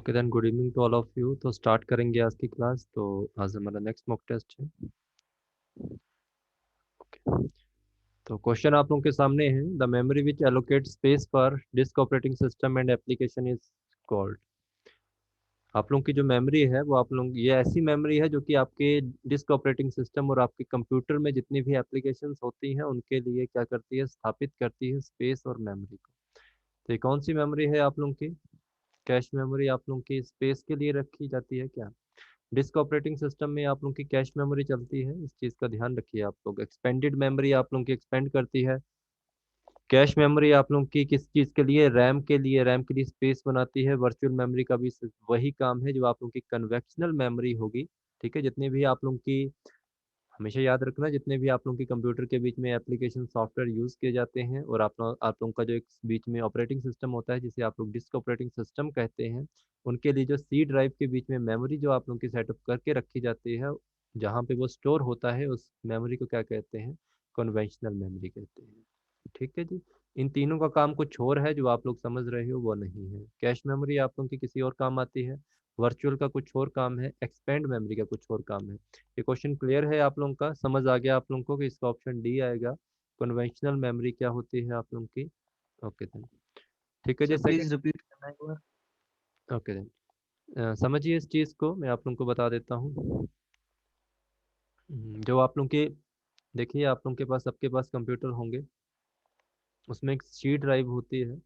Okay then, good evening to all of you. तो start करेंगे आज की क्लास। तो आज हमारा नेक्स्ट मॉक टेस्ट है। ओके, तो क्वेश्चन आप लोगों के सामने है। The memory which allocate space for disk operating system and application is called. आप लोगों की जो मेमोरी है वो आप लोग, ये ऐसी मेमोरी है जो कि आपके डिस्क ऑपरेटिंग सिस्टम और आपके कंप्यूटर में जितनी भी एप्लीकेशंस होती हैं उनके लिए क्या करती है, स्थापित करती है स्पेस और मेमोरी को। तो ये कौन सी मेमोरी है आप लोगों की? कैश मेमोरी आप लोगों की स्पेस के लिए रखी जाती है क्या? डिस्क ऑपरेटिंग सिस्टम में आप लोगों की कैश मेमोरी चलती है, इस चीज़ का ध्यान रखिए आप लोग। एक्सपेंडेड मेमोरी आप लोगों की एक्सपेंड करती है। कैश मेमोरी आप लोगों की किस चीज़ के लिए? रैम के लिए स्पेस बनाती है। वर्चुअल मेमोरी का भी वही काम है जो आप लोगों की कन्वेक्शनल मेमोरी होगी। ठीक है, जितने भी आप लोगों की, हमेशा याद रखना, जितने भी आप लोगों के कंप्यूटर के बीच में एप्लीकेशन सॉफ्टवेयर यूज़ किए जाते हैं और आप लोगों का जो एक बीच में ऑपरेटिंग सिस्टम होता है जिसे आप लोग डिस्क ऑपरेटिंग सिस्टम कहते हैं, उनके लिए जो सी ड्राइव के बीच में मेमोरी जो आप लोगों की सेटअप करके रखी जाती है, जहाँ पे वो स्टोर होता है, उस मेमोरी को क्या कहते हैं? कन्वेंशनल मेमोरी कहते हैं। ठीक है जी। इन तीनों का काम कुछ और है, जो आप लोग समझ रहे हो वो नहीं है। कैश मेमोरी आप लोगों की किसी और काम आती है, वर्चुअल का कुछ और काम है, एक्सपेंड मेमोरी का कुछ और काम है। ये क्वेश्चन क्लियर है आप लोगों का? समझ आ गया आप लोगों को कि इसका ऑप्शन डी आएगा, कन्वेंशनल मेमोरी क्या होती है आप लोगों की? ओके देन, ठीक है जी। सर सेकंड, प्लीज रिपीट करना एक बार। ओके देन, समझिए इस चीज़ को, मैं आप लोगों को बता देता हूँ। जो आप लोगों के, देखिए आप लोगों के पास, सबके पास कंप्यूटर होंगे, उसमें एक सी ड्राइव होती है।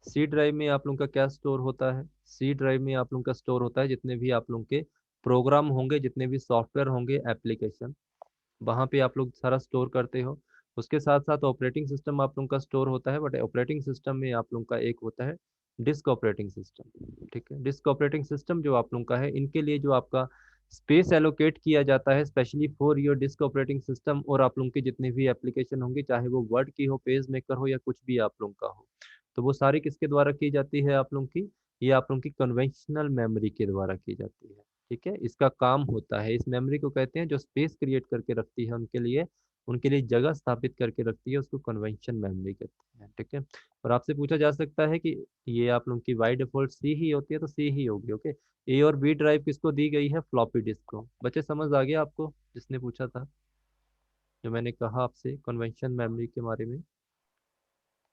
सी ड्राइव में आप लोगों का क्या स्टोर होता है? सी ड्राइव में आप लोगों का स्टोर होता है जितने भी आप लोगों के प्रोग्राम होंगे, जितने भी सॉफ्टवेयर होंगे, एप्लीकेशन, वहाँ पे आप लोग सारा स्टोर करते हो। उसके साथ साथ ऑपरेटिंग सिस्टम आप लोगों का स्टोर होता है, बट ऑपरेटिंग सिस्टम में आप लोगों का एक होता है डिस्क ऑपरेटिंग सिस्टम। ठीक है, डिस्क ऑपरेटिंग सिस्टम जो आप लोगों का है, इनके लिए जो आपका स्पेस एलोकेट किया जाता है specially for your disc operating system, और आप लोगों की जितनी भी एप्लीकेशन होंगी, चाहे वो वर्ड की हो, पेज मेकर हो, या कुछ भी आप लोगों का हो, तो वो सारी किसके द्वारा की जाती है आप लोगों की? ये आप लोगों की कन्वेंशनल मेमोरी के द्वारा की जाती है। ठीक है, इसका काम होता है, इस मेमोरी को कहते हैं, जो स्पेस क्रिएट करके रखती है उनके लिए जगह स्थापित करके रखती है, उसको कन्वेंशन मेमोरी कहते हैं। ठीक है, और आपसे पूछा जा सकता है कि ये आप लोगों की बाई डिफॉल्ट सी ही होती है, तो सी ही होगी। ओके, ए और बी ड्राइव किसको दी गई है? फ्लॉपी डिस्क को। बच्चे समझ आ गया आपको, जिसने पूछा था, जो मैंने कहा आपसे कन्वेंशन मेमोरी के बारे में?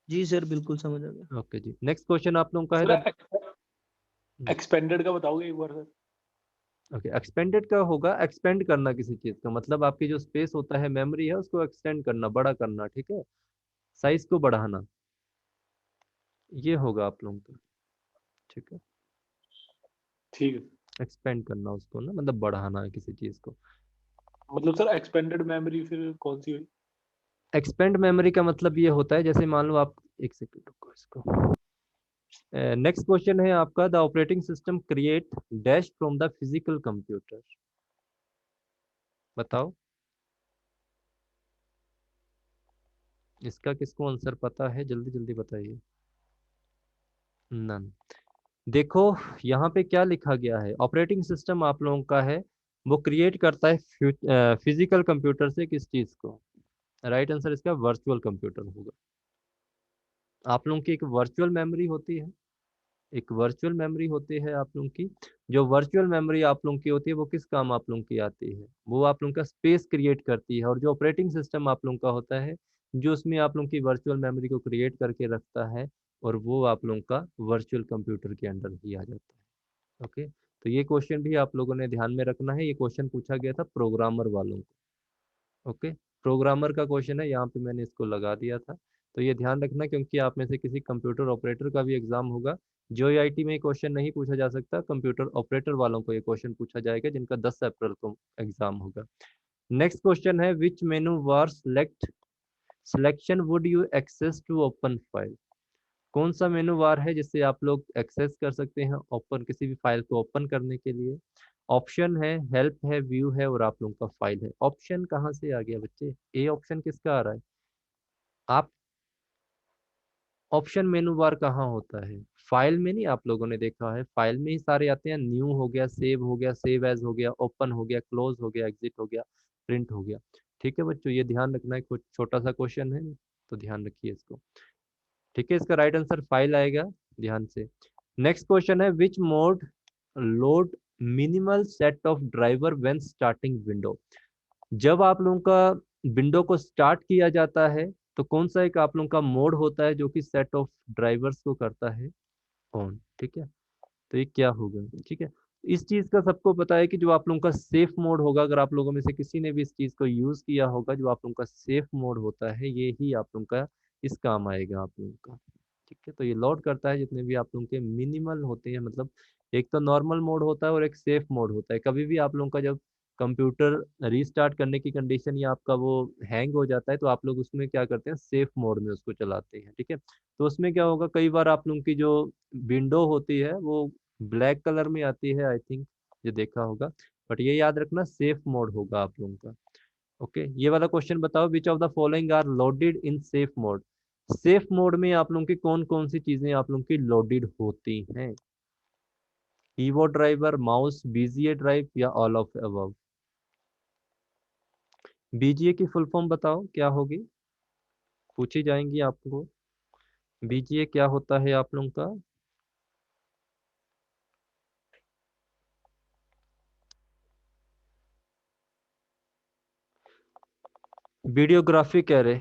जी सर बिल्कुल समझ आ गया। ओके जी, नेक्स्ट क्वेश्चन आप लोगों का है सर द, एक्सपेंडेड का बताओगे एक बार सर? ओके, एक्सपेंडेड का होगा एक्सपेंड करना किसी चीज का, मतलब आपकी जो स्पेस होता है, मेमोरी है, उसको एक्सटेंड करना, बड़ा करना। ठीक है, साइज को बढ़ाना, ये होगा आप लोगों का। ठीक है, ठीक है। एक्सपेंड करना उसको ना, मतलब बढ़ाना है किसी चीज को। मतलब सर एक्सपेंडेड मेमोरी फिर कौन सी हुई? एक्सपेंड मेमोरी का मतलब ये होता है, जैसे मान लो आप, एक सेकंड रुको इसको। नेक्स्ट क्वेश्चन है आपका, the operating system create dash from the physical computer. बताओ, इसका किसको आंसर पता है? जल्दी जल्दी बताइए। नन। देखो, यहाँ पे क्या लिखा गया है, ऑपरेटिंग सिस्टम आप लोगों का है, वो क्रिएट करता है फिजिकल कंप्यूटर से किस चीज को? राइट आंसर इसका वर्चुअल कंप्यूटर होगा। आप लोगों की एक वर्चुअल मेमोरी होती है, एक वर्चुअल मेमोरी होती है आप लोगों की। जो वर्चुअल मेमोरी आप लोगों की होती है, वो किस काम आप लोगों की आती है? वो आप लोगों का स्पेस क्रिएट करती है। और जो ऑपरेटिंग सिस्टम आप लोगों का होता है, जो उसमें आप लोगों की वर्चुअल मेमोरी को क्रिएट करके रखता है, और वो आप लोगों का वर्चुअल कंप्यूटर के अंडर ही आ जाता है। ओके, तो ये क्वेश्चन भी आप लोगों ने ध्यान में रखना है। ये क्वेश्चन पूछा गया था प्रोग्रामर वालों को। ओके, प्रोग्रामर का क्वेश्चन है, यहाँ पे मैंने इसको लगा दिया था। तो ये ध्यान रखना, क्योंकि आप में से किसी कंप्यूटर ऑपरेटर का भी एग्जाम होगा। JEIT में ये क्वेश्चन नहीं पूछा जा सकता, कंप्यूटर ऑपरेटर वालों को ये क्वेश्चन पूछा जाएगा, जिनका 10 अप्रैल को एग्जाम होगा। नेक्स्ट क्वेश्चन है, which menu bar selection would you access to open file? कौन सा मेनू बार है जिससे आप लोग एक्सेस कर सकते हैं ओपन, किसी भी फाइल को ओपन करने के लिए? ऑप्शन है, हेल्प है, व्यू है, और आप लोगों का फाइल है। ऑप्शन कहाँ से आ गया बच्चे? ए ऑप्शन किसका आ रहा है? आप, ऑप्शन मेनू बार कहाँ होता है? फाइल में नहीं, आप लोगों ने देखा है, फाइल में ही सारे आते हैं। न्यू हो गया, सेव हो गया, सेव एज हो गया, ओपन हो गया, क्लोज हो गया, एग्जिट हो गया, प्रिंट हो गया। ठीक है बच्चों, ये ध्यान रखना है, कुछ छोटा सा क्वेश्चन है, तो ध्यान रखिए इसको। ठीक है, इसका राइट आंसर फाइल आएगा, ध्यान से। नेक्स्ट क्वेश्चन है, which mode load minimal set of driver when starting Windows. जब आप लोगों का विंडो को स्टार्ट किया जाता है तो कौन सा एक आप लोगों का मोड होता है जो कि सेट ऑफ ड्राइवर्स को करता है ऑन, ठीक है। तो ये क्या होगा, ठीक है। इस चीज का सबको पता है कि जो आप लोगों का सेफ मोड होगा, अगर आप लोगों में से किसी ने भी इस चीज को यूज किया होगा, जो आप लोगों का सेफ मोड होता है ये ही आप लोगों का इस काम आएगा आप लोगों का, ठीक है। तो ये लोड करता है जितने भी आप लोगों के मिनिमल होते हैं, मतलब एक तो नॉर्मल मोड होता है और एक सेफ मोड होता है। कभी भी आप लोगों का जब कंप्यूटर रीस्टार्ट करने की कंडीशन या आपका वो हैंग हो जाता है तो आप लोग उसमें क्या करते हैं, सेफ मोड में उसको चलाते हैं, ठीक है। तो उसमें क्या होगा, कई बार आप लोगों की जो विंडो होती है वो ब्लैक कलर में आती है, आई थिंक ये देखा होगा। बट ये याद रखना सेफ मोड होगा आप लोगों का। ओके, ये वाला क्वेश्चन बताओ, which of the following are loaded in safe mode. Safe mode में आप लोगों की कौन कौन सी चीजें आप लोगों की लोडेड होती हैं। Keyboard driver, mouse, VGA drive या ऑल ऑफ अबव। बीजीए की फुल फॉर्म बताओ क्या होगी, पूछी जाएंगी आपको। बीजीए क्या होता है आप लोगों का। वीडियोग्राफी कह रहे,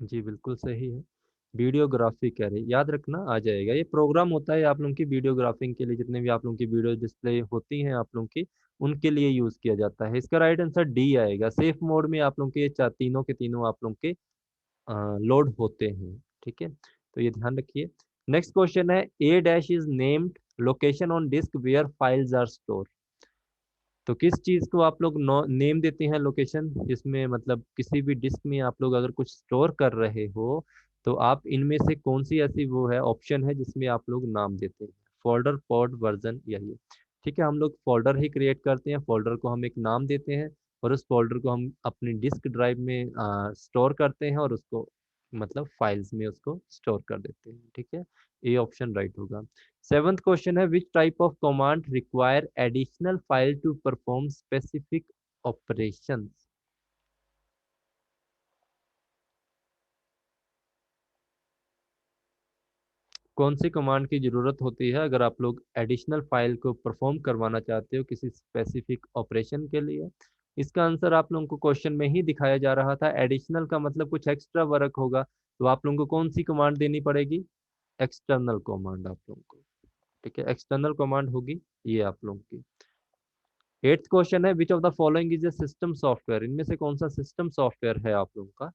जी बिल्कुल सही है। वीडियोग्राफी कह रहे, याद रखना आ जाएगा। ये प्रोग्राम होता है आप लोगों की वीडियोग्राफिंग के लिए, जितने भी आप लोगों की वीडियो डिस्प्ले होती हैं आप लोगों की, उनके लिए यूज किया जाता है। इसका राइट आंसर डी आएगा। सेफ मोड में आप लोगों के ये तीनों के तीनों आप लोगों के लोड होते हैं, ठीक है। तो ये ध्यान रखिए। नेक्स्ट क्वेश्चन है, a dash is named location on disk where files are store. तो किस चीज को आप लोग नेम देते हैं लोकेशन, जिसमें मतलब किसी भी डिस्क में आप लोग अगर कुछ स्टोर कर रहे हो तो आप इनमें से कौन सी ऐसी वो है ऑप्शन है जिसमें आप लोग नाम देते हैं। फोल्डर, पॉड, वर्जन, यही है, ठीक है। हम लोग फोल्डर ही क्रिएट करते हैं, फोल्डर को हम एक नाम देते हैं और उस फोल्डर को हम अपनी डिस्क ड्राइव में स्टोर करते हैं और उसको मतलब फाइल्स में उसको स्टोर कर देते हैं, ठीक है। ये ऑप्शन राइट होगा। सेवंथ क्वेश्चन है, which type of command require additional file to perform specific operations. कौन सी कमांड की जरूरत होती है अगर आप लोग एडिशनल फाइल को परफॉर्म करवाना चाहते हो किसी स्पेसिफिक ऑपरेशन के लिए। इसका आंसर आप लोगों को क्वेश्चन में ही दिखाया जा रहा था। एडिशनल का मतलब कुछ एक्स्ट्रा वर्क होगा, तो आप लोगों को कौन सी कमांड देनी पड़ेगी, एक्सटर्नल कमांड आप लोगों को, ठीक है। एक्सटर्नल कमांड होगी ये आप लोगों की। एट्थ क्वेश्चन है, which of the following is a system software. इनमें से कौन सा सिस्टम सॉफ्टवेयर है आप लोगों का।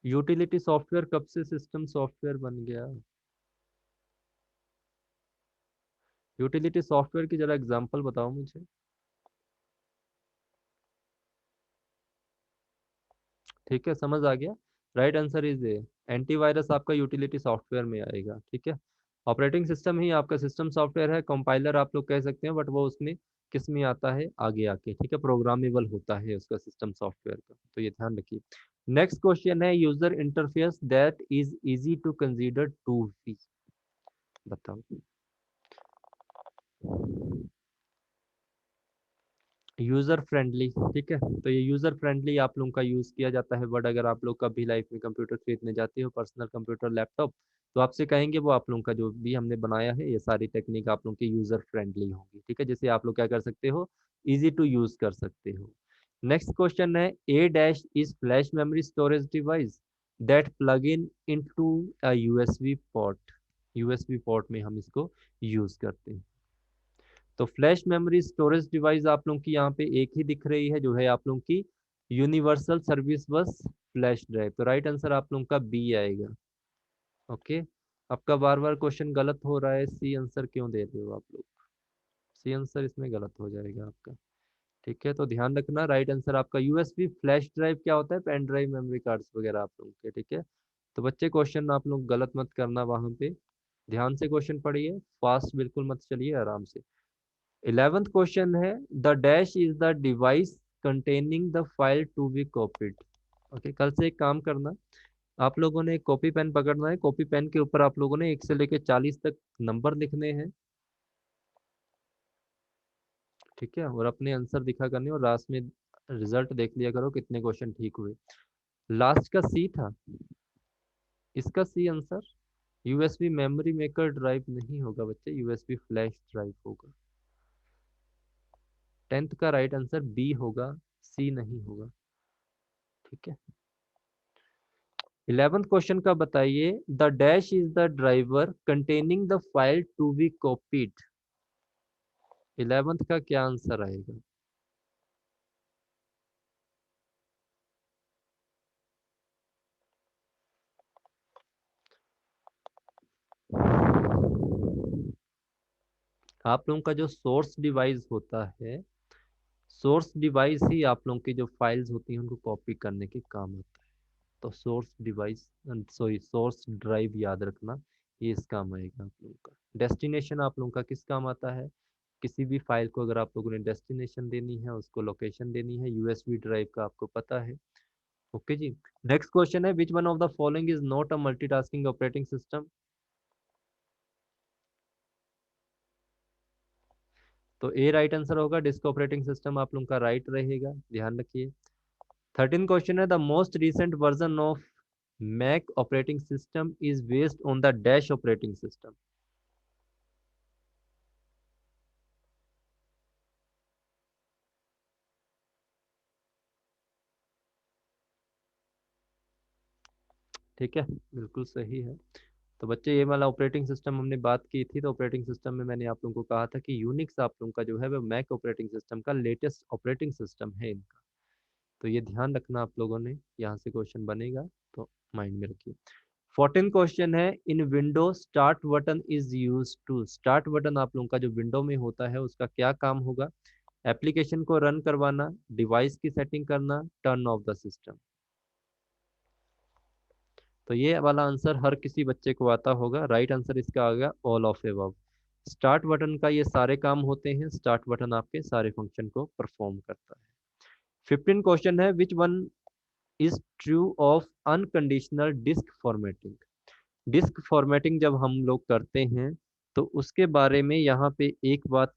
यूटिलिटी सॉफ्टवेयर कब से सिस्टम सॉफ्टवेयर बन गया। यूटिलिटी सॉफ्टवेयर की जरा एग्जांपल बताओ मुझे। ठीक है, समझ आ गया। Right answer is a, antivirus आपका यूटिलिटी सॉफ्टवेयर में आएगा, ठीक है। ऑपरेटिंग सिस्टम ही आपका सिस्टम सॉफ्टवेयर है, कंपाइलर आप लोग कह सकते हैं, बट वो उसमें किस में आता है आगे आके, ठीक है। प्रोग्रामेबल होता है उसका सिस्टम सॉफ्टवेयर का, तो ये ध्यान रखिए। नेक्स्ट क्वेश्चन है, user interface that is easy to consider to be. बताओ। यूजर फ्रेंडली, ठीक है। तो ये यूजर फ्रेंडली आप लोगों का यूज किया जाता है वर्ड। अगर आप लोग कभी लाइफ में कंप्यूटर खरीदने जाते हो, पर्सनल कंप्यूटर, लैपटॉप, तो आपसे कहेंगे वो आप लोगों का जो भी हमने बनाया है ये सारी टेक्निक आप लोगों की यूजर फ्रेंडली होगी, ठीक है। जैसे आप लोग क्या कर सकते हो, इजी टू यूज कर सकते हो। नेक्स्ट क्वेश्चन है, a dash is flash memory storage device that plug in into a USB port. USB port में हम इसको यूज करते हैं। तो फ्लैश मेमोरी स्टोरेज डिवाइस आप लोगों की यहाँ पे एक ही दिख रही है, जो है आप लोगों की यूनिवर्सल सर्विस बस फ्लैश ड्राइव। तो राइट आंसर आप लोगों का बी आएगा। ओके, आपका बार बार क्वेश्चन गलत हो रहा है, सी आंसर क्यों दे रहे हो आप लोग। सी आंसर इसमें गलत हो जाएगा आपका, ठीक है। तो ध्यान रखना, राइट आंसर आपका यूएसबी फ्लैश ड्राइव क्या होता है, पेन ड्राइव, मेमोरी कार्ड्स वगैरह आप लोगों के, ठीक है। तो बच्चे क्वेश्चन आप लोग गलत मत करना, वहां पे ध्यान से क्वेश्चन पढ़िए, फास्ट बिल्कुल मत चलिए, आराम से। 11th क्वेश्चन है, the dash is the device containing the file to be copied. Okay, कल से एक काम करना, आप लोगों ने एक कॉपी पेन पकड़ना है, कॉपी पेन के ऊपर आप लोगों ने 1 से लेकर 40 तक नंबर लिखने हैं। ठीक है, और अपने आंसर दिखा करने और लास्ट में रिजल्ट देख लिया करो कितने क्वेश्चन ठीक हुए। लास्ट का सी था, इसका C answer USB memory maker drive नहीं होगा बच्चे, यूएसबी फ्लैश ड्राइव होगा। 10th का राइट आंसर बी होगा, सी नहीं होगा। ठीक है, 11th क्वेश्चन का बताइए, the dash is the driver containing the file to be copied. 11th का क्या आंसर आएगा? आप लोगों का जो सोर्स डिवाइस होता है, सोर्स डिवाइस ही आप लोगों की जो फाइल्स होती हैं उनको कॉपी करने के काम आता है। तो source device, sorry source drive याद रखना, ये इस काम आएगा आप लोगों का। डेस्टिनेशन आप लोगों का किस काम आता है? किसी भी फाइल को अगर आप लोगों ने डेस्टिनेशन देनी है, उसको लोकेशन देनी है, यूएसबी ड्राइव का आपको पता है। ओके जी, नेक्स्ट क्वेश्चन है, which one of the following is not a multitasking operating system. तो ए राइट आंसर होगा, डिस्क ऑपरेटिंग सिस्टम आप लोगों का राइट रहेगा, ध्यान रखिए। 13 क्वेश्चन है, the most recent version of Mac operating system is based on the dash operating system. ठीक है, बिल्कुल सही है। तो बच्चे ये वाला ऑपरेटिंग सिस्टम हमने बात की थी, तो ऑपरेटिंग सिस्टम में मैंने आप लोगों को कहा था कि यूनिक्स आप लोगों का जो है वो मैक ऑपरेटिंग सिस्टम का लेटेस्ट ऑपरेटिंग सिस्टम है इनका। तो ये ध्यान रखना आप लोगों ने, यहाँ से क्वेश्चन बनेगा तो माइंड में रखिए। 14 क्वेश्चन है, in window start button is use to. Start button आप लोगों का जो विंडो में होता है उसका क्या काम होगा? एप्लीकेशन को रन करवाना, डिवाइस की सेटिंग करना, टर्न ऑफ द सिस्टम। तो ये वाला आंसर हर किसी बच्चे को आता होगा, राइट आंसर इसका आ गया all of above. Start button का ये सारे काम होते हैं, स्टार्ट बटन आपके सारे फंक्शन को परफॉर्म करता है। 15 क्वेश्चन है, which one is true of unconditional disk formatting. Disk formatting जब हम लोग करते हैं तो उसके बारे में यहाँ पे एक बात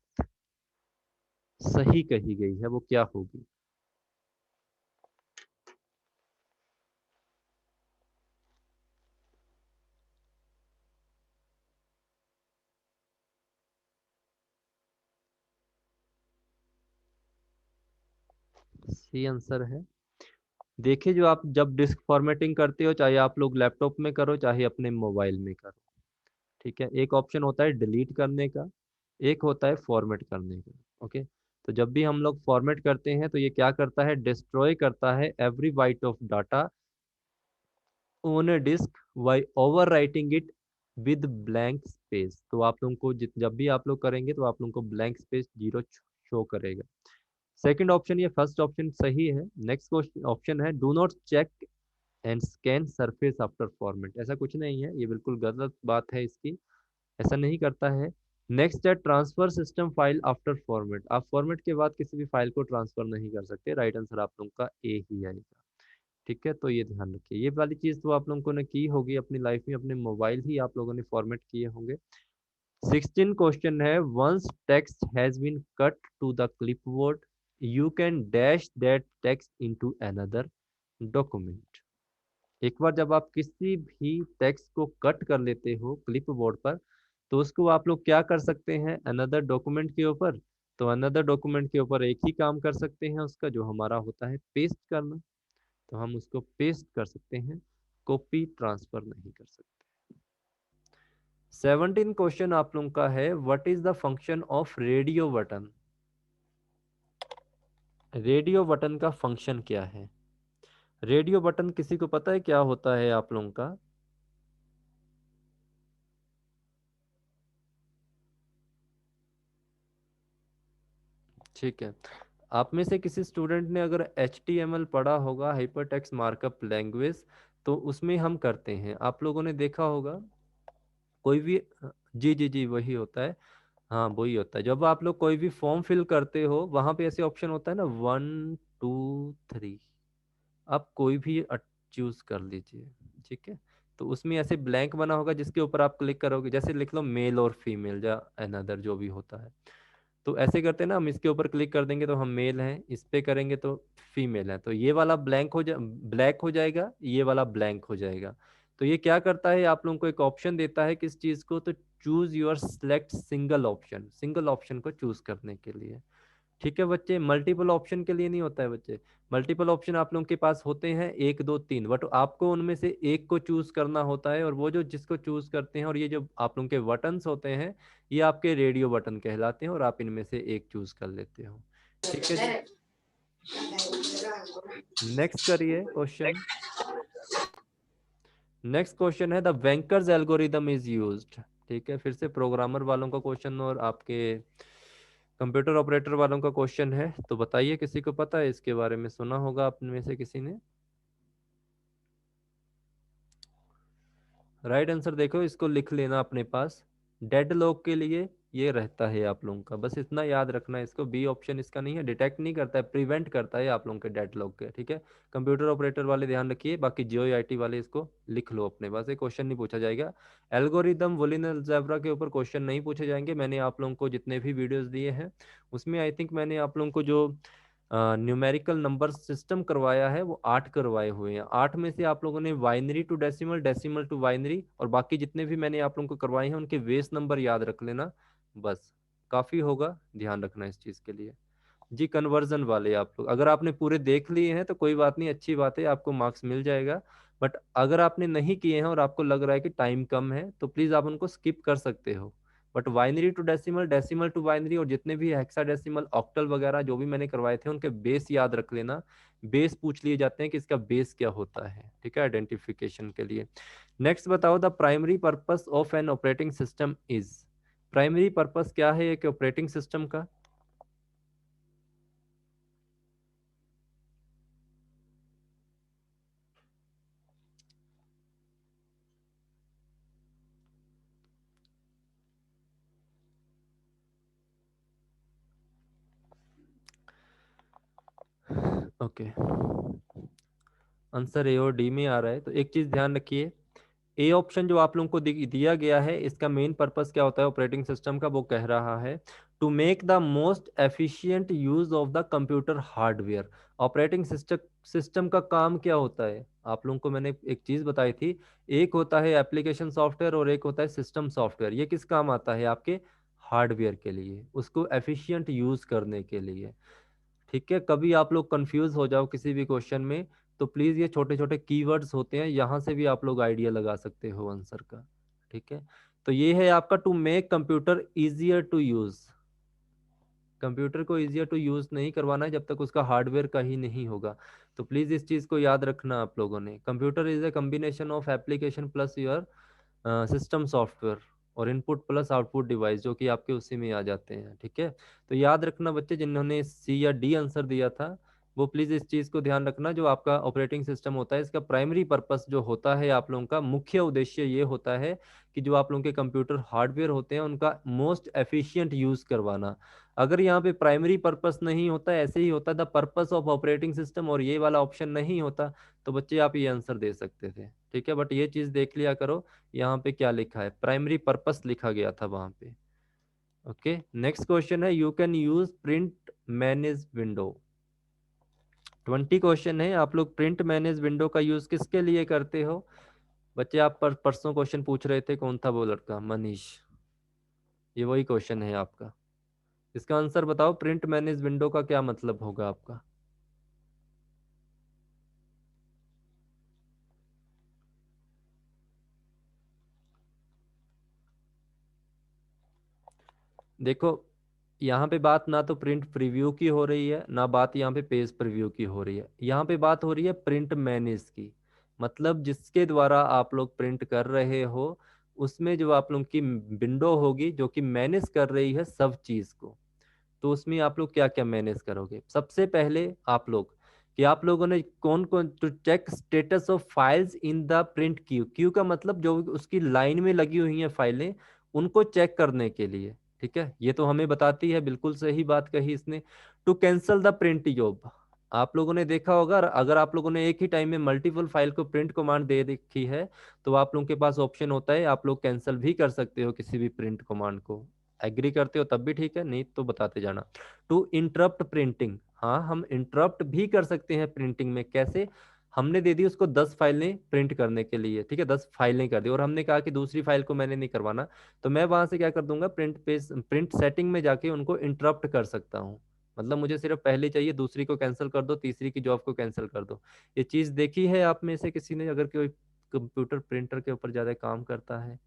सही कही गई है, वो क्या होगी? सी आंसर है। देखिए, जो आप जब डिस्क फॉर्मेटिंग करते हो, चाहे आप लोग लैपटॉप में करो चाहे अपने मोबाइल में करो, ठीक है, एक ऑप्शन होता है डिलीट करने का, एक होता है फॉर्मेट करने का। ओके, तो जब भी हम लोग फॉर्मेट करते हैं तो ये क्या करता है? डिस्ट्रॉय करता है every byte of data on a disk by overwriting it with blank space. तो आप लोगों को जब भी आप लोग करेंगे तो आप लोगों को ब्लैंक स्पेस जीरो शो करेगा। सेकंड ऑप्शन, ये फर्स्ट ऑप्शन सही है। नेक्स्ट क्वेश्चन ऑप्शन है, do not check and scan surface after format. ऐसा कुछ नहीं है, ये बिल्कुल गलत बात है इसकी, ऐसा नहीं करता है। नेक्स्ट है, transfer system file after format. आप फॉर्मेट के बाद किसी भी फाइल को ट्रांसफर नहीं कर सकते, राइट आंसर आप लोगों का ए ही आएगा। ठीक है, तो ये ध्यान रखिए, ये वाली चीज तो आप लोगों ने की होगी अपनी लाइफ में, अपने मोबाइल ही आप लोगों ने फॉर्मेट किए होंगे। 16 क्वेश्चन है, once text has been cut to the clipboard you can dash that text into another document. एक बार जब आप किसी भी टेक्स्ट को कट कर लेते हो क्लिप बोर्ड पर, तो उसको आप लोग क्या कर सकते हैं? अनदर डॉक्यूमेंट के ऊपर। तो अनदर डॉक्यूमेंट के ऊपर एक ही काम कर सकते हैं उसका, जो हमारा होता है पेस्ट करना। तो हम उसको पेस्ट कर सकते हैं, कॉपी ट्रांसफर नहीं कर सकते। 17 क्वेश्चन आप लोगों का है, what is the function of radio button. Radio button का फंक्शन क्या है? रेडियो बटन किसी को पता है क्या होता है आप लोगों का? ठीक है, आप में से किसी स्टूडेंट ने अगर HTML पढ़ा होगा, हाइपर टेक्स्ट मार्कअप लैंग्वेज, तो उसमें हम करते हैं, आप लोगों ने देखा होगा कोई भी। जी जी जी, वही होता है। हाँ, वही होता है, जब आप लोग कोई भी फॉर्म फिल करते हो वहां पे ऐसे ऑप्शन होता है ना, 1 2 3, आप कोई भी चूज कर लीजिए। ठीक है, तो उसमें ऐसे ब्लैंक बना होगा जिसके ऊपर आप क्लिक करोगे, जैसे लिख लो मेल और फीमेल या अनदर जो भी होता है। तो ऐसे करते हैं ना, हम इसके ऊपर क्लिक कर देंगे तो हम मेल हैं, इस पे करेंगे तो फीमेल है, तो ये वाला ब्लैक हो जाएगा, ये वाला ब्लैंक हो जाएगा। तो ये क्या करता है, आप लोगों को एक ऑप्शन देता है किस चीज को, तो choose your select single option को चूज करने के लिए। ठीक है बच्चे, मल्टीपल ऑप्शन के लिए नहीं होता है बच्चे। मल्टीपल ऑप्शन आप लोगों के पास होते हैं 1 2 3, बट आपको उनमें से एक को चूज करना होता है, और वो जो जिसको चूज करते हैं, और ये जो आप लोगों के बटन्स होते हैं ये आपके रेडियो बटन कहलाते हैं, और आप इनमें से एक चूज कर लेते हो। ठीक है जी, नेक्स्ट करिए क्वेश्चन। नेक्स्ट क्वेश्चन है द वेंकर्स एल्गोरिदम इज यूज्ड। ठीक है, फिर से प्रोग्रामर वालों का क्वेश्चन और आपके कंप्यूटर ऑपरेटर वालों का क्वेश्चन है, तो बताइए किसी को पता है इसके बारे में, सुना होगा आप में से किसी ने। राइट आंसर देखो, इसको लिख लेना अपने पास। डेडलॉक के लिए ये रहता है आप लोगों का, बस इतना याद रखना है इसको। बी ऑप्शन इसका नहीं है, डिटेक्ट नहीं करता है, प्रिवेंट करता है आप लोगों के डेडलॉक के। ठीक है, कंप्यूटर ऑपरेटर वाले ध्यान रखिए, बाकी जियो आईटी वाले इसको लिख लो अपने पास, ये क्वेश्चन नहीं पूछा जाएगा। एल्गोरिदम बूलियन अलजेब्रा के ऊपर क्वेश्चन नहीं पूछे जाएंगे। मैंने आप लोगों को जितने भी वीडियोस दिए हैं उसमें आई थिंक मैंने आप लोगों को जो न्यूमेरिकल नंबर सिस्टम करवाया है वो 8 करवाए हुए हैं। 8 में से आप लोगों ने binary to decimal, decimal to binary, और बाकी जितने भी मैंने आप लोगों को करवाए हैं उनके बेस नंबर याद रख लेना, बस काफी होगा। ध्यान रखना इस चीज के लिए जी। कन्वर्जन वाले आप लोग अगर आपने पूरे देख लिए हैं तो कोई बात नहीं, अच्छी बात है, आपको मार्क्स मिल जाएगा। बट अगर आपने नहीं किए हैं और आपको लग रहा है कि टाइम कम है तो प्लीज आप उनको स्किप कर सकते हो। But binary to decimal, decimal to binary, और जितने भी हेक्साडेसिमल, ऑक्टल वगैरह जो भी मैंने करवाए थे उनके बेस याद रख लेना। बेस पूछ लिए जाते हैं कि इसका बेस क्या होता है, ठीक है, आइडेंटिफिकेशन के लिए। नेक्स्ट बताओ, the primary purpose of an operating system is. Primary purpose क्या है एक ऑपरेटिंग सिस्टम का? ओके, आंसर ए और डी में आ रहा है। तो एक चीज ध्यान रखिए, ए ऑप्शन जो आप लोगों को दिया गया है इसका मेन पर्पस क्या होता है ऑपरेटिंग सिस्टम का, वो कह रहा है to make the most efficient use of the computer hardware. Operating system का काम क्या होता है, आप लोगों को मैंने एक चीज बताई थी, एक होता है एप्लीकेशन सॉफ्टवेयर और एक होता है सिस्टम सॉफ्टवेयर। ये किस काम आता है, आपके हार्डवेयर के लिए, उसको एफिशिएंट यूज करने के लिए। ठीक है, कभी आप लोग कंफ्यूज हो जाओ किसी भी क्वेश्चन में तो प्लीज ये छोटे छोटे कीवर्ड्स होते हैं, यहाँ से भी आप लोग आइडिया लगा सकते हो आंसर का। ठीक है, तो ये है आपका to make computer easier to use. Computer को इजियर टू यूज नहीं करवाना है जब तक उसका हार्डवेयर का ही नहीं होगा। तो प्लीज इस चीज को याद रखना आप लोगों ने। Computer is a combination of application plus your system software, और इनपुट प्लस आउटपुट डिवाइस, जो कि आपके उसी में आ जाते हैं। ठीक है, तो याद रखना बच्चे, जिन्होंने सी या डी आंसर दिया था वो प्लीज इस चीज को ध्यान रखना। जो आपका ऑपरेटिंग सिस्टम होता है इसका प्राइमरी पर्पस जो होता है, आप लोगों का मुख्य उद्देश्य ये होता है कि जो आप लोगों के कंप्यूटर हार्डवेयर होते हैं उनका मोस्ट एफिशिएंट यूज करवाना। अगर यहाँ पे प्राइमरी पर्पस नहीं होता, ऐसे ही होता the purpose of operating system, और ये वाला ऑप्शन नहीं होता, तो बच्चे आप ये आंसर दे सकते थे। ठीक है, बट ये चीज देख लिया करो यहाँ पे क्या लिखा है, प्राइमरी पर्पस लिखा गया था वहां पे। ओके, नेक्स्ट क्वेश्चन है you can use print manage window. 20 question है, आप लोग प्रिंट मैनेज विंडो का यूज किसके लिए करते हो बच्चे? आप परसों क्वेश्चन पूछ रहे थे, कौन था वो लड़का, मनीष, ये वही क्वेश्चन है आपका। इसका आंसर बताओ, प्रिंट मैनेज विंडो का क्या मतलब होगा आपका? देखो, यहाँ पे बात ना तो प्रिंट प्रीव्यू की हो रही है, ना बात यहाँ पे पेज प्रीव्यू की हो रही है, यहाँ पे बात हो रही है प्रिंट मैनेज की। मतलब जिसके द्वारा आप लोग प्रिंट कर रहे हो उसमें जो आप लोग की विंडो होगी जो कि मैनेज कर रही है सब चीज को। तो उसमें आप लोग क्या क्या मैनेज करोगे? सबसे पहले आप लोग कि आप लोगों ने कौन कौन to check status of files in the print queue. Queue का मतलब जो उसकी लाइन में लगी हुई हैं फाइलें, उनको चेक करने के लिए। ठीक है, ये तो हमें बताती है, बिल्कुल सही बात कही इसने। To cancel the print job, आप लोगों ने देखा होगा अगर आप लोगों ने एक ही टाइम में मल्टीपल फाइल को प्रिंट कमांड दे रखी है तो आप लोगों के पास ऑप्शन होता है, आप लोग कैंसिल भी कर सकते हो किसी भी प्रिंट कमांड को। एग्री करते हो तब भी ठीक है, नहीं तो बताते जाना। टू इंटरप्ट प्रिंटिंग, हाँ हम इंटरप्ट भी कर सकते हैं प्रिंटिंग में। कैसे? हमने दे दी उसको 10 फाइलें प्रिंट करने के लिए, ठीक है, 10 फाइलें कर दी, और हमने कहा कि दूसरी फाइल को मैंने नहीं करवाना, तो मैं वहां से क्या कर दूंगा, प्रिंट पेज प्रिंट सेटिंग में जाके उनको इंटरप्ट कर सकता हूँ। मतलब मुझे सिर्फ पहली चाहिए, दूसरी को कैंसिल कर दो, तीसरी की जॉब को कैंसिल कर दो। ये चीज देखी है आप में से किसी ने, अगर कोई कंप्यूटर प्रिंटर के ऊपर ज्यादा काम करता है?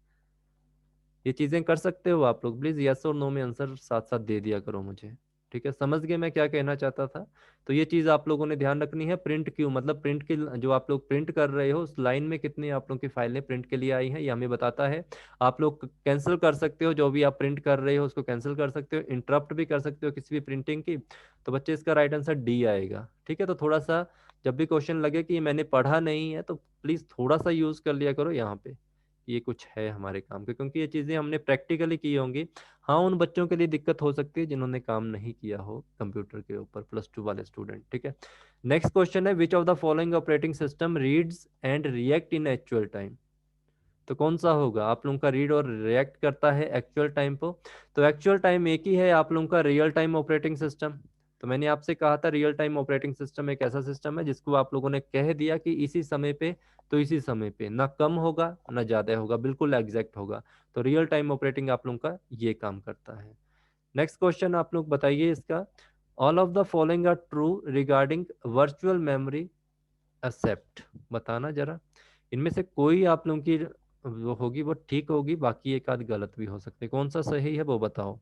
ये चीजें कर सकते हो आप लोग? प्लीज यस और नो में आंसर साथ साथ दे दिया करो मुझे। ठीक है, समझ गए मैं क्या कहना चाहता था? तो ये चीज आप लोगों ने ध्यान रखनी है। प्रिंट क्यों, मतलब प्रिंट की जो आप लोग प्रिंट कर रहे हो उस लाइन में कितनी आप लोगों की फाइलें प्रिंट के लिए आई हैं, ये हमें बताता है। आप लोग कैंसिल कर सकते हो, जो भी आप प्रिंट कर रहे हो उसको कैंसिल कर सकते हो, इंटरप्ट भी कर सकते हो किसी भी प्रिंटिंग की। तो बच्चे इसका राइट आंसर डी आएगा। ठीक है, तो थोड़ा सा जब भी क्वेश्चन लगे कि ये मैंने पढ़ा नहीं है, तो प्लीज थोड़ा सा यूज कर लिया करो यहाँ पे, ये कुछ है हमारे काम के, क्योंकि ये चीजें हमने प्रैक्टिकली की होंगी। हाँ, उन बच्चों के लिए दिक्कत हो सकती है जिन्होंने काम नहीं किया हो कंप्यूटर के ऊपर, +2 वाले स्टूडेंट। ठीक है, नेक्स्ट क्वेश्चन है, which of the following operating system reads and react in actual time? तो कौन सा होगा आप लोगों का रीड और रिएक्ट करता है एक्चुअल टाइम को? तो एक्चुअल टाइम एक ही है आप लोगों का, रियल टाइम ऑपरेटिंग सिस्टम। तो मैंने आपसे कहा था रियल टाइम ऑपरेटिंग सिस्टम एक ऐसा सिस्टम है जिसको आप लोगों ने कह दिया कि इसी समय पे, तो इसी समय पे ना कम होगा ना ज्यादा होगा, बिल्कुल एग्जैक्ट होगा। तो रियल टाइम ऑपरेटिंग आप लोगों का ये काम करता है। नेक्स्ट क्वेश्चन आप लोग बताइए इसका, all of the following are true regarding virtual memory except, बताना जरा। इनमें से कोई आप लोगों की वो होगी वो ठीक होगी, बाकी एक आध गलत भी हो सकते, कौन सा सही है वो बताओ।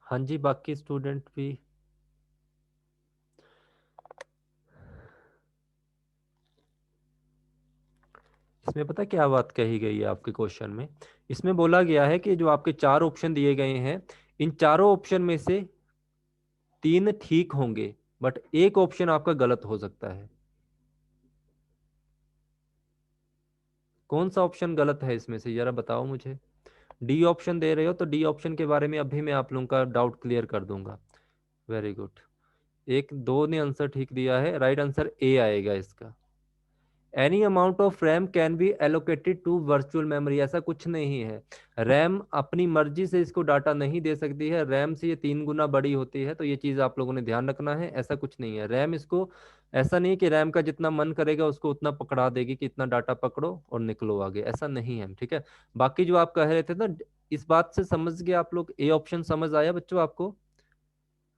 हाँ जी, बाकी स्टूडेंट भी। इसमें पता क्या बात कही गई है आपके क्वेश्चन में? इसमें बोला गया है कि जो आपके 4 ऑप्शन दिए गए हैं, इन चारों ऑप्शन में से 3 ठीक होंगे, बट एक ऑप्शन आपका गलत हो सकता है। कौन सा ऑप्शन गलत है इसमें से, जरा बताओ मुझे। डी ऑप्शन दे रहे हो, तो डी ऑप्शन के बारे में अभी मैं आप लोगों का डाउट क्लियर कर दूंगा। वेरी गुड, एक दो ने आंसर ठीक दिया है, राइट आंसर ए आएगा इसका। Any amount of RAM can be allocated to virtual memory, ऐसा कुछ नहीं है। रैम अपनी मर्जी से इसको डाटा नहीं दे सकती है, रैम से ये 3 गुना बड़ी होती है, तो ये चीज आप लोगों ने ध्यान रखना है। ऐसा कुछ नहीं है, रैम इसको ऐसा नहीं कि रैम का जितना मन करेगा उसको उतना पकड़ा देगी कि इतना डाटा पकड़ो और निकलो आगे, ऐसा नहीं है। ठीक है, बाकी जो आप कह रहे थे ना, इस बात से समझ गए आप लोग? ए ऑप्शन समझ आया बच्चों आपको?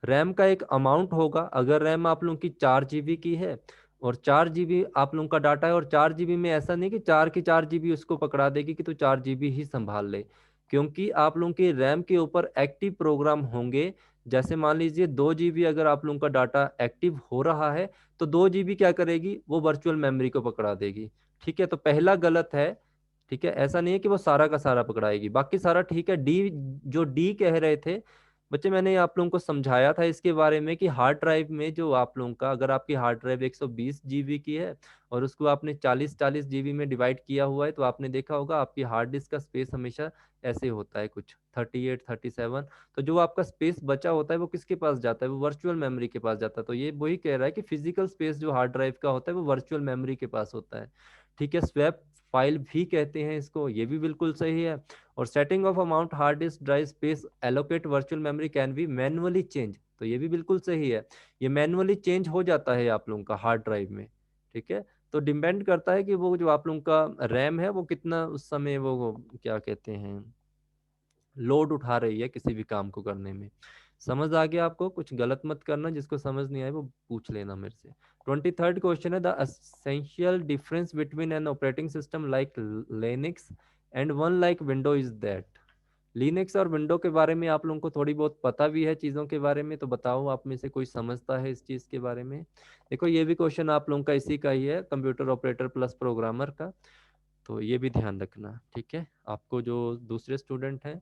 रैम का एक अमाउंट होगा, अगर रैम आप लोगों की 4 GB की है और 4 GB आप लोगों का डाटा है, और 4 GB में ऐसा नहीं कि 4 की 4 GB उसको पकड़ा देगी कि तू 4 GB ही संभाल ले, क्योंकि आप लोगों के रैम के ऊपर एक्टिव प्रोग्राम होंगे। जैसे मान लीजिए 2 GB अगर आप लोगों का डाटा एक्टिव हो रहा है, तो 2 GB क्या करेगी, वो वर्चुअल मेमोरी को पकड़ा देगी। ठीक है, तो पहला गलत है। ठीक है, ऐसा नहीं है कि वो सारा का सारा पकड़ाएगी, बाकी सारा ठीक है। डी, जो डी कह रहे थे बच्चे, मैंने आप लोगों को समझाया था इसके बारे में कि हार्ड ड्राइव में जो आप लोगों का, अगर आपकी हार्ड ड्राइव 120 GB की है और उसको आपने 40-40 GB में डिवाइड किया हुआ है, तो आपने देखा होगा आपकी हार्ड डिस्क का स्पेस हमेशा ऐसे होता है कुछ 38-37। तो जो आपका स्पेस बचा होता है वो किसके पास जाता है, वो वर्चुअल मेमोरी के पास जाता है। तो ये वही कह रहा है कि फिजिकल स्पेस जो हार्ड ड्राइव का होता है वो वर्चुअल मेमोरी के पास होता है। ठीक है, स्वैप फाइल भी कहते हैं इसको, ये भी बिल्कुल सही है। और setting of amount hard disk drive space allocate virtual memory can be manually change, तो ये भी बिल्कुल सही है। ये मैनुअली चेंज हो जाता है आप लोगों का हार्ड ड्राइव में। ठीक है, तो डिपेंड करता है कि वो जो आप लोगों का रैम है वो कितना उस समय वो क्या कहते हैं, लोड उठा रही है किसी भी काम को करने में। समझ आ गया आपको? कुछ गलत मत करना, जिसको समझ नहीं आए वो पूछ लेना मेरे से। 23rd क्वेश्चन है, the essential difference between an operating system like Linux and one like window is that. Linux और विंडो के बारे में आप लोगों को थोड़ी बहुत पता भी है चीज़ों के बारे में, तो बताओ आप में से कोई समझता है इस चीज़ के बारे में? देखो ये भी क्वेश्चन आप लोगों का इसी का ही है, कंप्यूटर ऑपरेटर प्लस प्रोग्रामर का, तो ये भी ध्यान रखना। ठीक है, आपको जो दूसरे स्टूडेंट हैं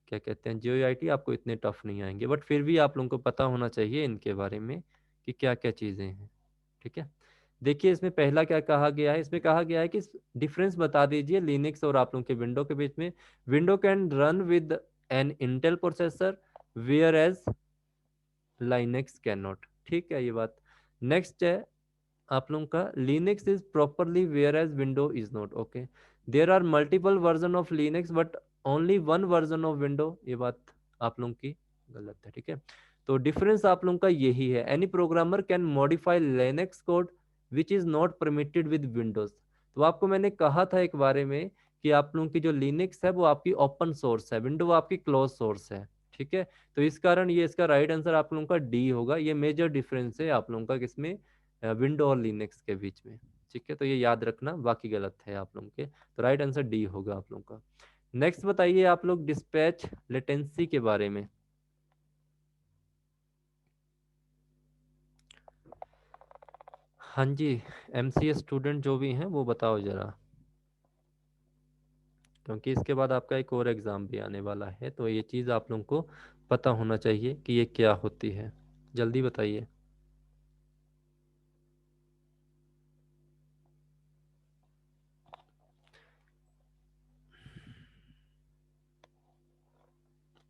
क्या कहते हैं JOIT, आपको इतने टफ नहीं आएंगे, बट फिर भी आप लोगों को पता होना चाहिए इनके बारे में कि क्या क्या चीजें हैं। ठीक है, देखिए इसमें पहला क्या कहा गया है, इसमें कहा गया है कि डिफरेंस बता दीजिए लिनक्स और आप लोगों के विंडो के बीच में। Window can run with an Intel processor whereas Linux can not. ठीक है, ये बात। नेक्स्ट है आप लोगों का Linux is properly whereas window is not. Okay, there are multiple version of Linux but only one version of window. ये बात आप लोगों की गलत है। ठीक है, तो डिफरेंस आप लोगों का यही है। Any programmer can modify Linux code which is not permitted with Windows. तो आपको मैंने कहा था एक बारे में कि आप लोगों की जो लिनक्स है वो आपकी ओपन सोर्स है, विंडो आपकी क्लोज सोर्स है। ठीक है, तो इस कारण ये इसका राइट आंसर आप लोगों का डी होगा। ये मेजर डिफरेंस है आप लोगों का किसमें, विंडो और लिनक्स के बीच में। ठीक है, तो ये याद रखना, बाकी गलत है आप लोगों के, तो राइट आंसर डी होगा आप लोगों का। नेक्स्ट बताइए आप लोग डिस्पैच लेटेंसी के बारे में। हाँ जी, एमसीए स्टूडेंट जो भी हैं वो बताओ जरा, क्योंकि इसके बाद आपका एक और एग्जाम भी आने वाला है, तो ये चीज़ आप लोगों को पता होना चाहिए कि ये क्या होती है। जल्दी बताइए।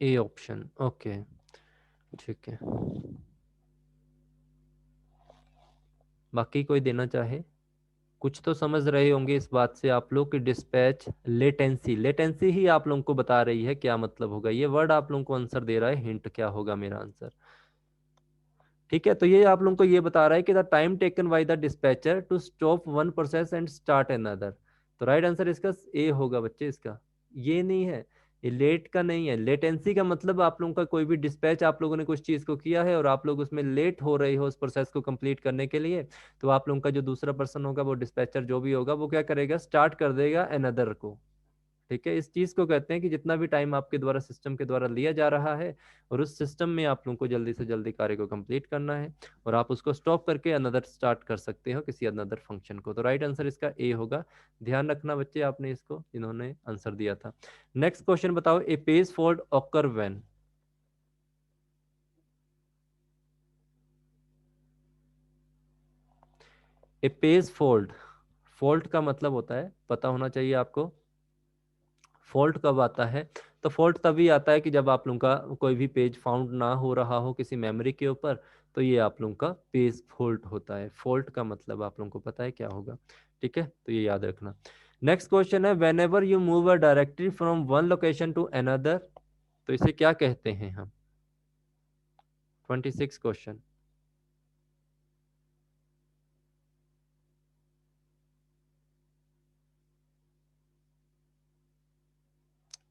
ए ऑप्शन, ओके ठीक है। बाकी कोई देना चाहे? कुछ तो समझ रहे होंगे इस बात से आप लोग कि डिस्पैच लेटेंसी, लेटेंसी ही आप लोगों को बता रही है क्या मतलब होगा। ये वर्ड आप लोगों को आंसर दे रहा है, हिंट क्या होगा मेरा आंसर। ठीक है, तो ये आप लोगों को ये बता रहा है कि the time taken by the dispatcher to stop one process and start another. तो राइट आंसर इसका ए होगा बच्चे, इसका ये नहीं है, ये लेट का नहीं है। लेटेंसी का मतलब आप लोगों का कोई भी डिस्पैच, आप लोगों ने कुछ चीज को किया है और आप लोग उसमें लेट हो रहे हो उस प्रोसेस को कंप्लीट करने के लिए, तो आप लोगों का जो दूसरा पर्सन होगा वो डिस्पैचर जो भी होगा वो क्या करेगा, स्टार्ट कर देगा अनदर को। ठीक है, इस चीज को कहते हैं कि जितना भी टाइम आपके द्वारा सिस्टम के द्वारा लिया जा रहा है और उस सिस्टम में आप लोगों को जल्दी से जल्दी कार्य को कंप्लीट करना है और आप उसको स्टॉप करके अनदर स्टार्ट कर सकते हो किसी अनदर फंक्शन को। तो राइट आंसर इसका ए होगा। ध्यान रखना बच्चे आपने इसको, इन्होंने आंसर दिया था। नेक्स्ट क्वेश्चन बताओ, a page fault occur when. A page fault, fault का मतलब होता है, पता होना चाहिए आपको, फॉल्ट कब आता है। तो फॉल्ट तभी आता है कि जब आप लोगों का कोई भी पेज फाउंड ना हो रहा हो किसी मेमोरी के ऊपर, तो ये आप लोगों का पेज फॉल्ट होता है। फॉल्ट का मतलब आप लोगों को पता है क्या होगा। ठीक है, तो ये याद रखना। नेक्स्ट क्वेश्चन है, whenever you move a directory from one location to another, तो इसे क्या कहते हैं हम। 26 क्वेश्चन।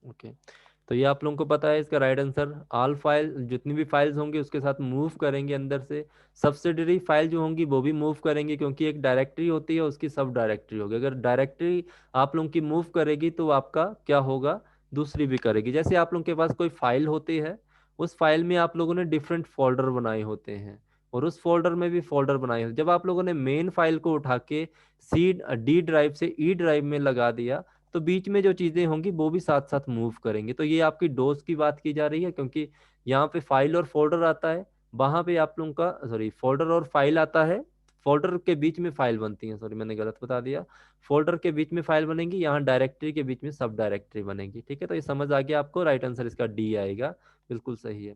ओके, तो ये आप लोगों को पता है इसका राइट आंसर। ऑल फाइल, जितनी भी फाइल्स होंगी उसके साथ मूव करेंगे अंदर से। सब्सिडरी फाइल जो होंगी वो भी मूव करेंगे, क्योंकि एक डायरेक्टरी होती है उसकी सब डायरेक्टरी होगी। अगर डायरेक्टरी आप लोगों की मूव करेगी तो आपका क्या होगा, दूसरी भी करेगी। जैसे आप लोगों के पास कोई फाइल होती है, उस फाइल में आप लोगों ने डिफरेंट फोल्डर बनाए होते हैं और उस फोल्डर में भी फोल्डर बनाए होते। जब आप लोगों ने मेन फाइल को उठा के सी डी ड्राइव से ई ड्राइव में लगा दिया, तो बीच में जो चीजें होंगी वो भी साथ साथ मूव करेंगी। तो ये आपकी डोज की बात की जा रही है, क्योंकि यहाँ पे फाइल और फोल्डर आता है, वहां पे आप लोगों का सॉरी फोल्डर और फाइल आता है, फोल्डर के बीच में फाइल बनती है, सॉरी मैंने गलत बता दिया, फोल्डर के बीच में फाइल बनेगी, यहाँ डायरेक्टरी के बीच में सब डायरेक्टरी बनेगी। ठीक है, तो ये समझ आ गया आपको, राइट आंसर इसका डी आएगा, बिल्कुल सही है।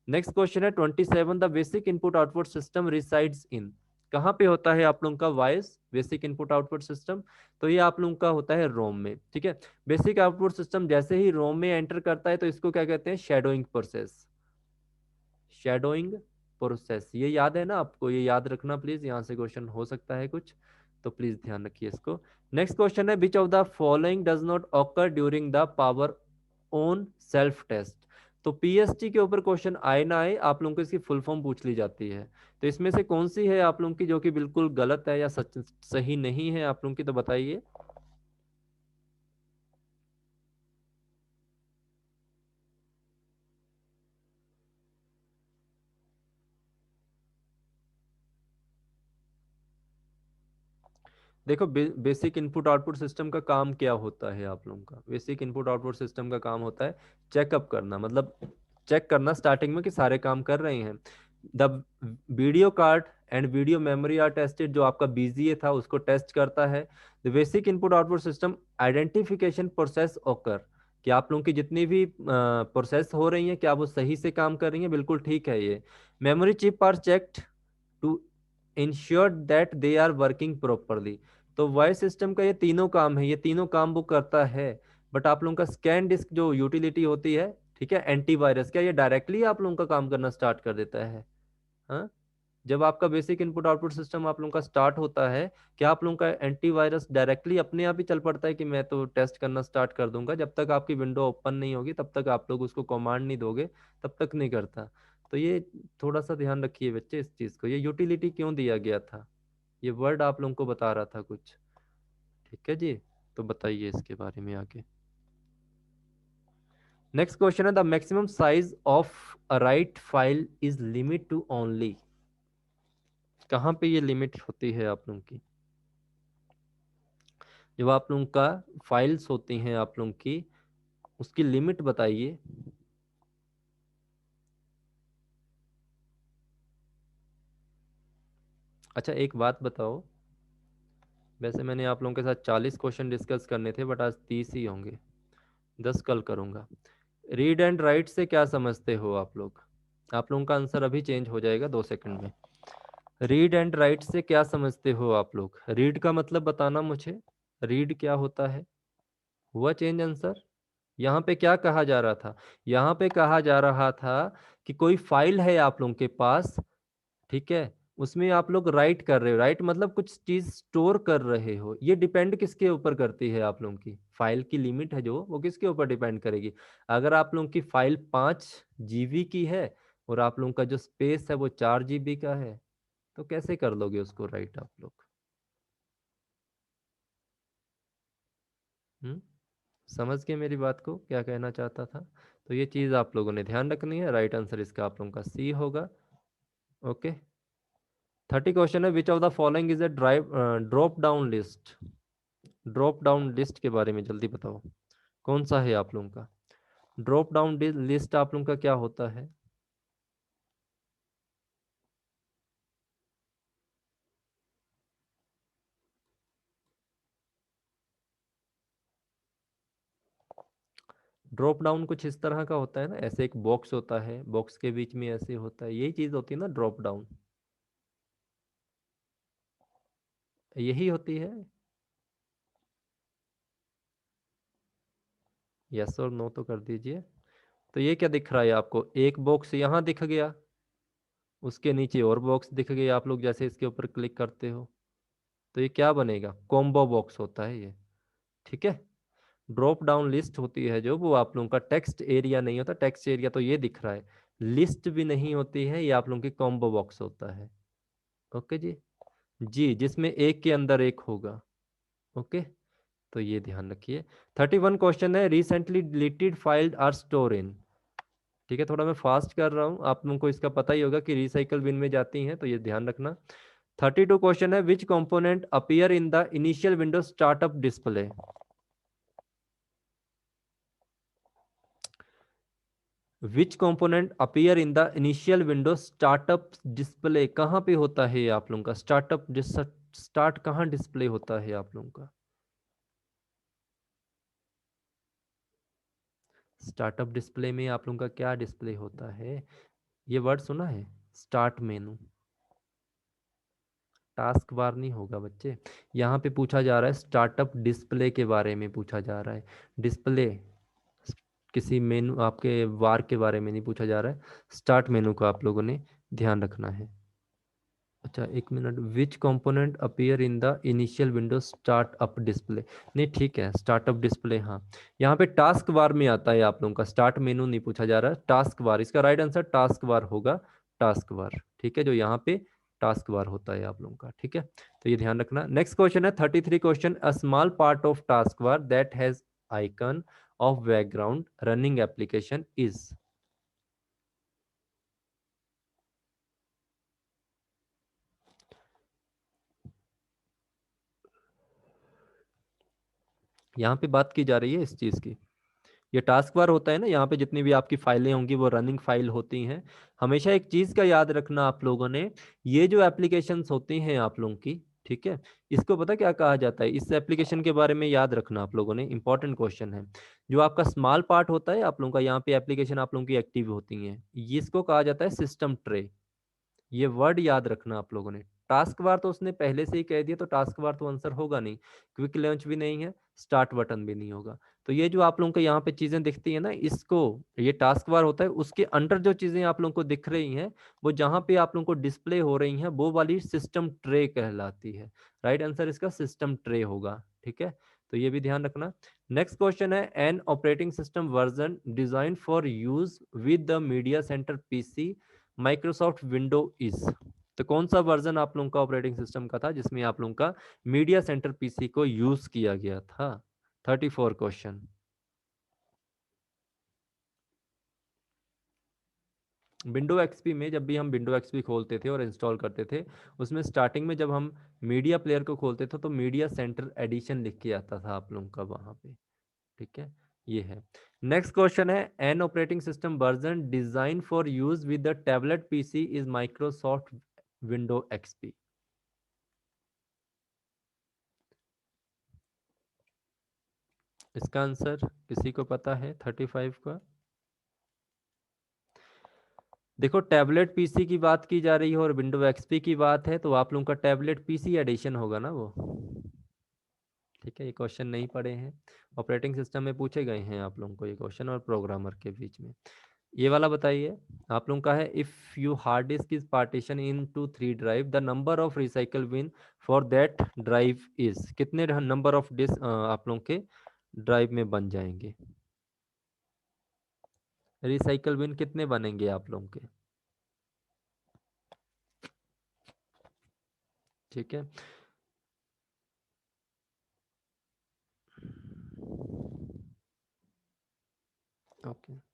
नेक्स्ट क्वेश्चन है 27, the basic input output system resides in. कहाँ पे होता है आप लोगों का vice basic input output system, तो ये आप लोगों का होता है रोम में। ठीक है, बेसिक आउटपुट सिस्टम जैसे ही रोम में एंटर करता है तो इसको क्या कहते हैं, शैडोइंग प्रोसेस। शैडोइंग प्रोसेस, ये याद है ना आपको, ये याद रखना प्लीज, यहाँ से क्वेश्चन हो सकता है कुछ, तो प्लीज ध्यान रखिए इसको। नेक्स्ट क्वेश्चन है, which of the following does not occur during the power on self test. तो पीएसटी के ऊपर क्वेश्चन आए ना आए, आप लोगों को इसकी फुल फॉर्म पूछ ली जाती है। तो इसमें से कौन सी है आप लोगों की जो कि बिल्कुल गलत है या सच सही नहीं है आप लोगों की, तो बताइए। देखो बेसिक इनपुट आउटपुट सिस्टम का काम क्या होता है आप लोगों का, बेसिक इनपुट आउटपुट सिस्टम का काम होता है चेकअप करना, मतलब चेक करना स्टार्टिंग में कि सारे काम कर रहे हैं। The video card and video memory are tested, जो आपका बीजीए था उसको टेस्ट करता है। The basic input output system identification process occur, कि आप लोगों की जितनी भी प्रोसेस हो रही हैं क्या वो सही से काम कर रही हैं, बिल्कुल ठीक है ये। Memory chip are checked to ensure that they are working properly. तो वॉइस सिस्टम का ये तीनों काम है, ये तीनों काम वो करता है। बट आप लोगों का स्कैन डिस्क जो यूटिलिटी होती है, ठीक है, एंटीवायरस, क्या ये डायरेक्टली आप लोगों का काम करना स्टार्ट कर देता है? हाँ, जब आपका बेसिक इनपुट आउटपुट सिस्टम आप लोगों का स्टार्ट होता है, क्या आप लोगों का एंटीवायरस डायरेक्टली अपने आप ही चल पड़ता है कि मैं तो टेस्ट करना स्टार्ट कर दूंगा, जब तक आपकी विंडो ओपन नहीं होगी तब तक आप लोग उसको कमांड नहीं दोगे तब तक नहीं करता। तो ये थोड़ा सा ध्यान रखिए बच्चे इस चीज को, ये यूटिलिटी क्यों दिया गया था, ये वर्ड आप लोगों को बता रहा था कुछ, ठीक है जी। तो बताइए इसके बारे में आगे। नेक्स्ट क्वेश्चन है the maximum size of a write file is limit to only. कहाँ पे ये लिमिट होती है आप लोगों की? जब आप लोगों का फाइल्स होती हैं आप लोगों की, उसकी लिमिट बताइए। अच्छा एक बात बताओ, वैसे मैंने आप लोगों के साथ 40 क्वेश्चन डिस्कस करने थे बट आज 30 ही होंगे, 10 कल करूंगा। रीड एंड राइट से क्या समझते हो आप लोग? आप लोगों का आंसर अभी चेंज हो जाएगा 2 सेकंड में। रीड एंड राइट से क्या समझते हो आप लोग? रीड का मतलब बताना मुझे, रीड क्या होता है? हुआ चेंज आंसर? यहाँ पे क्या कहा जा रहा था? यहाँ पे कहा जा रहा था कि कोई फाइल है आप लोगों के पास, ठीक है, उसमें आप लोग राइट कर रहे हो, राइट मतलब कुछ चीज स्टोर कर रहे हो, ये डिपेंड किसके ऊपर करती है? आप लोगों की फाइल की लिमिट है जो, वो किसके ऊपर डिपेंड करेगी? अगर आप लोगों की फाइल 5 GB की है और आप लोगों का जो स्पेस है वो 4 GB का है, तो कैसे कर लोगे उसको राइट आप लोग? हम्म, समझ गए मेरी बात को, क्या कहना चाहता था? तो ये चीज आप लोगों ने ध्यान रखनी है। राइट आंसर इसका आप लोगों का सी होगा। ओके, 30 क्वेश्चन है which of the following is a drive drop down list. Drop down list के बारे में जल्दी बताओ, कौन सा है आप लोगों का? ड्रॉप डाउन लिस्ट आप लोगों का क्या होता है? ड्रॉप डाउन कुछ इस तरह का होता है ना, ऐसे एक बॉक्स होता है, बॉक्स के बीच में ऐसे होता है, यही चीज होती है ना ड्रॉप डाउन, यही होती है। यस और नो तो कर दीजिए। तो ये क्या दिख रहा है आपको? एक बॉक्स यहाँ दिख गया, उसके नीचे और बॉक्स दिख गए, आप लोग जैसे इसके ऊपर क्लिक करते हो तो ये क्या बनेगा? कॉम्बो बॉक्स होता है ये, ठीक है। ड्रॉप डाउन लिस्ट होती है जो, वो आप लोगों का टेक्स्ट एरिया नहीं होता, टेक्स्ट एरिया तो ये दिख रहा है, लिस्ट भी नहीं होती है, ये आप लोगों की कॉम्बो बॉक्स होता है। ओके जी, जी जिसमें एक के अंदर एक होगा। ओके, तो ये ध्यान रखिए। 31 क्वेश्चन है recently deleted file are store in, ठीक है, थोड़ा मैं फास्ट कर रहा हूँ, आप लोगों को इसका पता ही होगा कि रिसाइकल बिन में जाती हैं, तो ये ध्यान रखना। 32 क्वेश्चन है विच component appear in the initial window startup display. Which component appear in the initial window startup display, कहाँ पे होता है ये आप लोगों का स्टार्टअप स्टार्ट कहाँ डिस्प्ले होता है आप लोगों का? स्टार्टअप डिस्प्ले में आप लोगों का क्या डिस्प्ले होता है? ये वर्ड सुना है, स्टार्ट मेनू। टास्क बार नहीं होगा बच्चे, यहाँ पे पूछा जा रहा है स्टार्टअप डिस्प्ले के बारे में पूछा जा रहा है। डिस्प्ले किसी मेनू आपके वार के बारे में नहीं पूछा जा रहा है, स्टार्ट मेनू का आप लोगों ने ध्यान रखना है। अच्छा एक minute, which component appear in the initial window startup display, नहीं ठीक है स्टार्टअप डिस्प्ले, हाँ यहाँ पे टास्क बार में आता है आप लोगों का, स्टार्ट मेनू नहीं पूछा जा रहा है, टास्क बार इसका राइट आंसर टास्क बार होगा, टास्क बार, ठीक है, जो यहाँ पे टास्क बार होता है आप लोगों का, ठीक है, तो ये ध्यान रखना। नेक्स्ट क्वेश्चन है 33 question, a small part of task bar that has icon of background running application is. यहाँ पे बात की जा रही है इस चीज की ये टास्क बार होता है ना, यहाँ पे जितनी भी आपकी फाइलें होंगी वो रनिंग फाइल होती हैं। हमेशा एक चीज का याद रखना आप लोगों ने, ये जो एप्लीकेशंस होती हैं आप लोगों की, ठीक है, इसको पता क्या कहा जाता है, इस एप्लीकेशन के बारे में याद रखना आप लोगों ने, इंपॉर्टेंट क्वेश्चन है। जो आपका स्मॉल पार्ट होता है आप लोगों का, यहाँ पे एप्लीकेशन आप लोगों की एक्टिव होती हैं, इसको कहा जाता है सिस्टम ट्रे। ये वर्ड याद रखना आप लोगों ने। टास्क बार तो उसने पहले से ही कह दिया, तो टास्क बार तो आंसर होगा नहीं, क्विक लॉन्च भी नहीं है, स्टार्ट बटन भी नहीं होगा। तो ये जो आप लोगों को यहाँ पे चीजें दिखती है ना, इसको, ये टास्क बार होता है, उसके अंडर जो चीजें आप लोगों को दिख रही हैं, वो जहां पे आप लोगों को डिस्प्ले हो रही हैं, वो वाली सिस्टम ट्रे कहलाती है। राइट आंसर इसका सिस्टम ट्रे होगा, ठीक है, तो ये भी ध्यान रखना। नेक्स्ट क्वेश्चन है, an operating system version design for use with the media centre PC Microsoft window is. तो कौन सा वर्जन आप लोगों का ऑपरेटिंग सिस्टम का था जिसमें आप लोगों का मीडिया सेंटर पीसी को यूज किया गया था? 34 क्वेश्चन। विंडो एक्सपी में जब भी हम विंडो एक्सपी खोलते थे और इंस्टॉल करते थे, उसमें स्टार्टिंग में जब हम मीडिया प्लेयर को खोलते थे तो मीडिया सेंटर एडिशन लिख के आता था आप लोगों का वहां पे, ठीक है, ये है। नेक्स्ट क्वेश्चन है, an operating system version design for use with the tablet PC is Microsoft window XP. इसका आंसर किसी को पता है 35 का? देखो, टैबलेट पीसी की बात की जा रही है और विंडो एक्सपी की बात है, तो आप लोगों का टैबलेट पीसी एडिशन होगा ना वो, ठीक है। ये क्वेश्चन नहीं पढ़े हैं, ऑपरेटिंग सिस्टम में पूछे गए हैं आप लोगों को ये क्वेश्चन, और प्रोग्रामर के बीच में। ये वाला बताइए, आप लोगों का है, if you hard disk is partition in to 3 drive, the number of recycle bin for that drive is. कितने नंबर ऑफ डिस्क आप लोगों के ड्राइव में बन जाएंगे? रिसाइकल बिन कितने बनेंगे आप लोगों के? ठीक है, ओके।